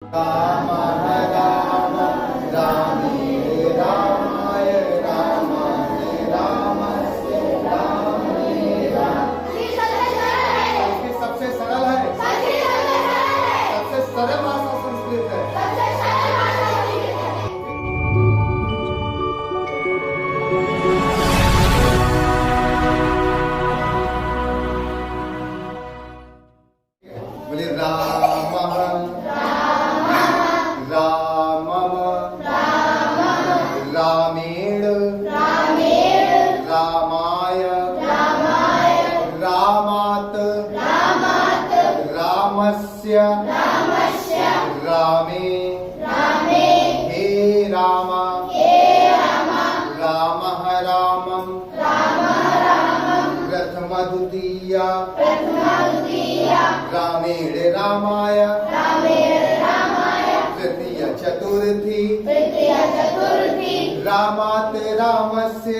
राम राम रामे रामाय रामाय रामस्य रामे राम। सबसे सरल है, सबसे सरल भाषा संस्कृत है। बोले राम रामेण रामाय रामात् रामस्य रामे हे राम रामः रामं प्रथम द्वितीय रामेण रामाय तृतीय चतुर्थी रामात् रामस्य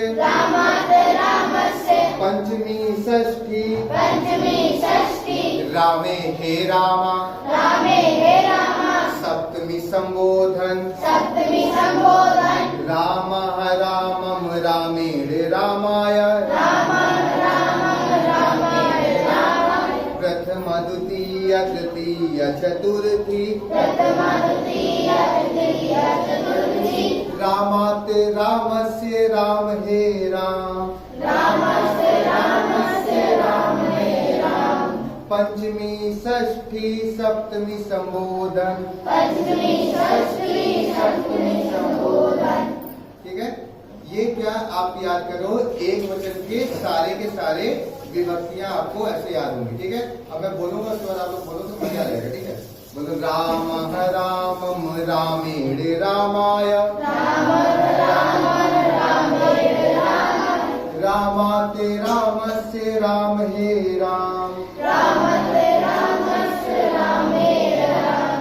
पंचमी षष्ठी रामे हे राम सप्तमी संबोधन राम रामं रामेण रामाय प्रथम द्वितीय तृतीय चतुर्थी रामात् रामस्य राम हे राम पंचमी षष्ठी सप्तमी संबोधन। ठीक है, ये क्या आप याद करो, एक वचन के सारे विभक्तियां आपको ऐसे याद होंगी। ठीक है, अब मैं बोलूंगा उसके बाद आप लोग बोलो तो मजा आएगा। ठीक है, बोलो राम रामं रामेण रामाय रामात् रामस्य राम हे राम।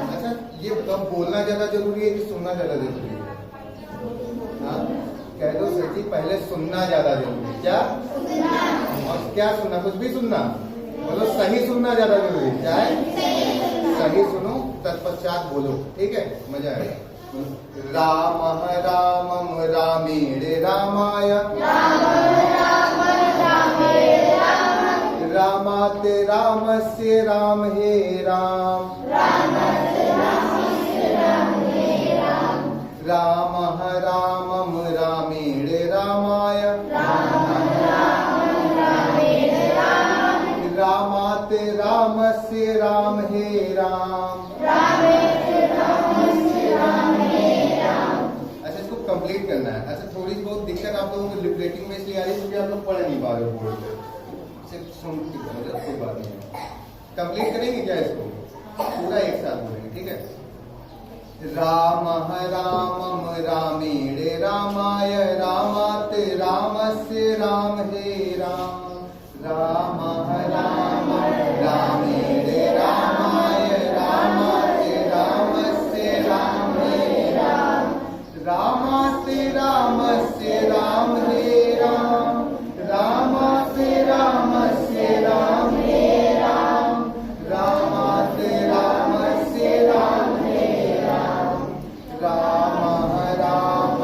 अच्छा, ये कब बोलना ज्यादा जरूरी है कि सुनना ज्यादा जरूरी है? हाँ, कह दो सर जी, पहले सुनना ज्यादा जरूरी है। क्या और क्या सुनना? कुछ भी सुनना। बोलो सही सुनना ज्यादा जरूरी है। क्या है? सही सुनो, तत्पश्चात बोलो। ठीक है, मजा आएगा। राम रामं रामेण रामाय रामात् रामस्य राम हे राम। राम रामं रामेण रामाय रामात् रामस्य राम हे राम। अच्छा, इसको कंप्लीट करना है। अच्छा, थोड़ी बहुत दिक्कत आप लोगों को लिपरेटिंग में इसलिए आ रही है क्योंकि आप लोग पढ़ नहीं पा रहे हो बोर्ड पे। सिर्फ सुन की कोई बात नहीं है। कंप्लीट करेंगे क्या इसको? पूरा एक साथ बोलेंगे। ठीक है, राम रामं रामेण रामाय रामात् रामस्य राम हे राम। राम रामं रामेण रामाय रामात् रामस्य राम हे राम। रामात् रामस्य राम हे राम। रामात् रामस्य राम हे राम। रामात् रामस्य राम हे राम। राम राम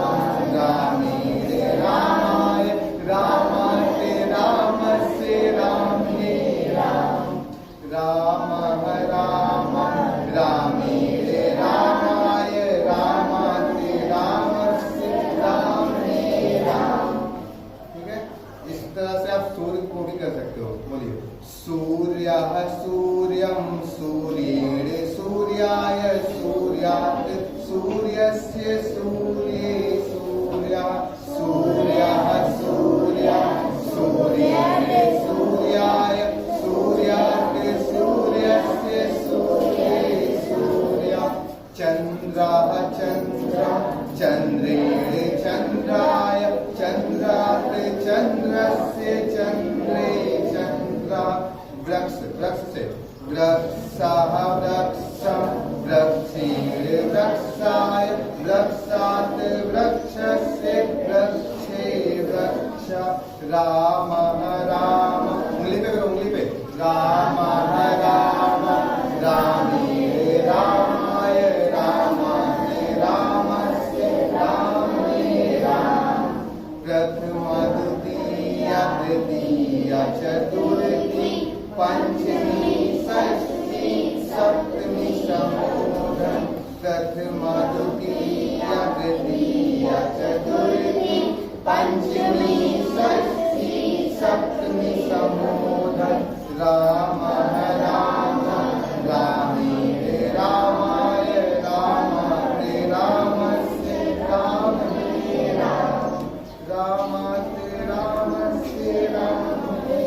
रामेण रामाय रामात् रामस्य राम हे राम। राम राम रामेण रामाय रामात् रामस्य राम हे राम। ठीक है, इस तरह से आप सूर्य को भी कर सकते हो। बोलिए, सूर्यः सूर्यं सूर्येण सूर्याय सूर्यात् सूर्यस्य सूर्ये सूर्यः। सूर्यः सूर्यं सूर्येण सूर्याय सूर्यात् सूर्यस्य सूर्ये सूर्यः। चन्द्रः चन्द्रं चन्द्रेण चन्द्राय चन्द्रात् चन्द्रस्य चन्द्रे चन्द्रः। वृक्ष से वृक्षः वृक्षं वृक्षेण वृक्षाय वृक्षात् वृक्षस्य वृक्षे वृक्ष। राम राम, उंगली पे करो, उंगली पे। राम राम रामे रामाय राम। प्रथमा द्वितीया तृतीया चतुर्थी पंचमी षष्ठी सप्तमी समोधन राम राम रामेण रामाय रामाते रामस्य रामते रामाते रामस्य रामते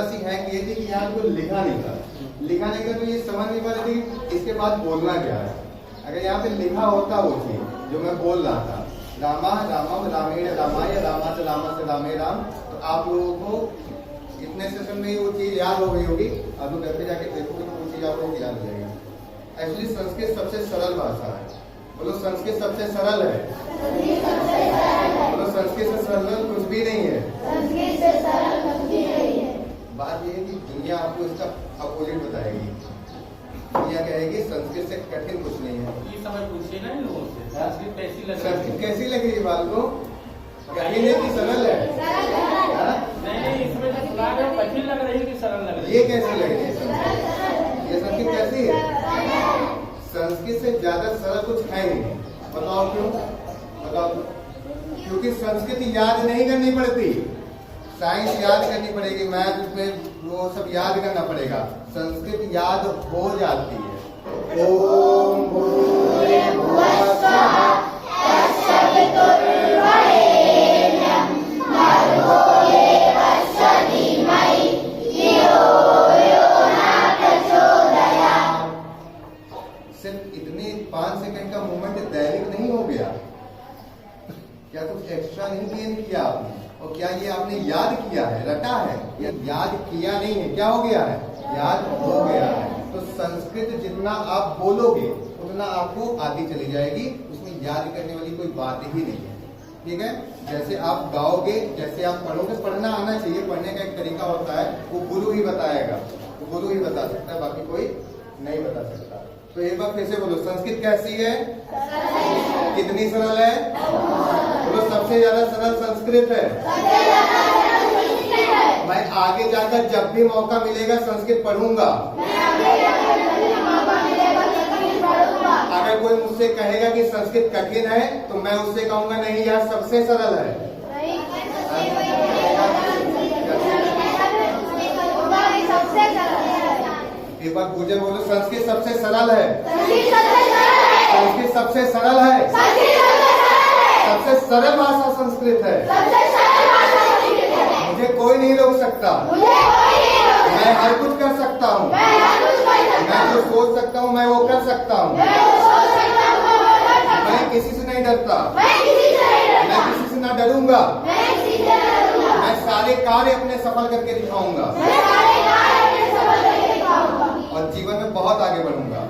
ऐसी है कि ये थी कि यहाँ को लिखा नहीं था। लिखा नहीं था तो ये समझ नहीं पा रही थी इसके बाद बोलना क्या है। अगर यहाँ पे लिखा होता वो चीज जो मैं बोल रहा था, रामा रामम रामेण रामाय रामात रामस्य रामे राम, तो आप लोगों को इतने सेशन में वो चीज याद हो गई होगी। आप लोग घर पे जाके देखोगे तो वो चीज आप लोगों को याद हो जाएगी। एक्चुअली संस्कृत सबसे सरल भाषा है। बोलो संस्कृत सबसे सरल है। बोलो संस्कृत से सरल कुछ भी नहीं है। बात ये है कि दुनिया आपको इसका अपोजिट बताएगी। दुनिया कहेगी संस्कृत से कठिन कुछ नहीं है। ये समझ पूछिए ना इन लोगों से, संस्कृत कैसी लग रही है? संस्कृत कैसी लग रही है बात को? कठिन है कि सरल है? नहीं, इसमें जो सुना रहे हो कठिन लग रही है कि सरल लग रही है? ये कैसी लग रही है संस्कृत? ये संस्कृत कैसी है? संस्कृत से ज्यादा सरल कुछ है नहीं। बताओ क्यों? बताओ। क्योंकि संस्कृत याद नहीं करनी पड़ती। साइंस याद करनी पड़ेगी, मैथ में वो सब याद करना पड़ेगा। संस्कृत याद हो जाती है। ओम भूर्भुवः स्वः तत्सवितुर्वरेण्यं भर्गो देवस्य धीमहि धियो यो न प्रचोदयात्। सिर्फ इतने 5 सेकंड का मूवमेंट दैनिक नहीं हो गया क्या? कुछ एक्स्ट्रा नहीं गेन किया आपने? और क्या ये आपने याद किया है, रटा है? या याद किया नहीं है, क्या हो गया है? याद हो गया है। तो संस्कृत जितना आप बोलोगे उतना आपको आती चली जाएगी। उसमें याद करने वाली कोई बात ही नहीं है। ठीक है? जैसे आप गाओगे, जैसे आप पढ़ोगे, पढ़ना आना चाहिए। पढ़ने का एक तरीका होता है, वो गुरु ही बताएगा। वो गुरु ही बता सकता है, बाकी कोई नहीं बता सकता। तो एक बार फिर से बोलो, संस्कृत कैसी है? कितनी सरल है? बोलो सबसे ज्यादा सरल संस्कृत है। मैं आगे जाकर जब भी मौका मिलेगा संस्कृत पढ़ूंगा। अगर कोई मुझसे कहेगा कि संस्कृत कठिन है तो मैं उससे कहूंगा नहीं यार सबसे सरल है। एक बार गुजर बोलो, संस्कृत सबसे सरल है। संस्कृत सबसे सरल है। सबसे सरल भाषा संस्कृत है। मुझे कोई नहीं रोक सकता। मैं हर कुछ कर सकता हूँ। मैं जो सोच सकता हूँ मैं वो कर सकता हूँ। मैं किसी से नहीं डरता। मैं किसी से ना डरूंगा। मैं सारे कार्य अपने सफल करके दिखाऊंगा और जीवन में बहुत आगे बढ़ूंगा।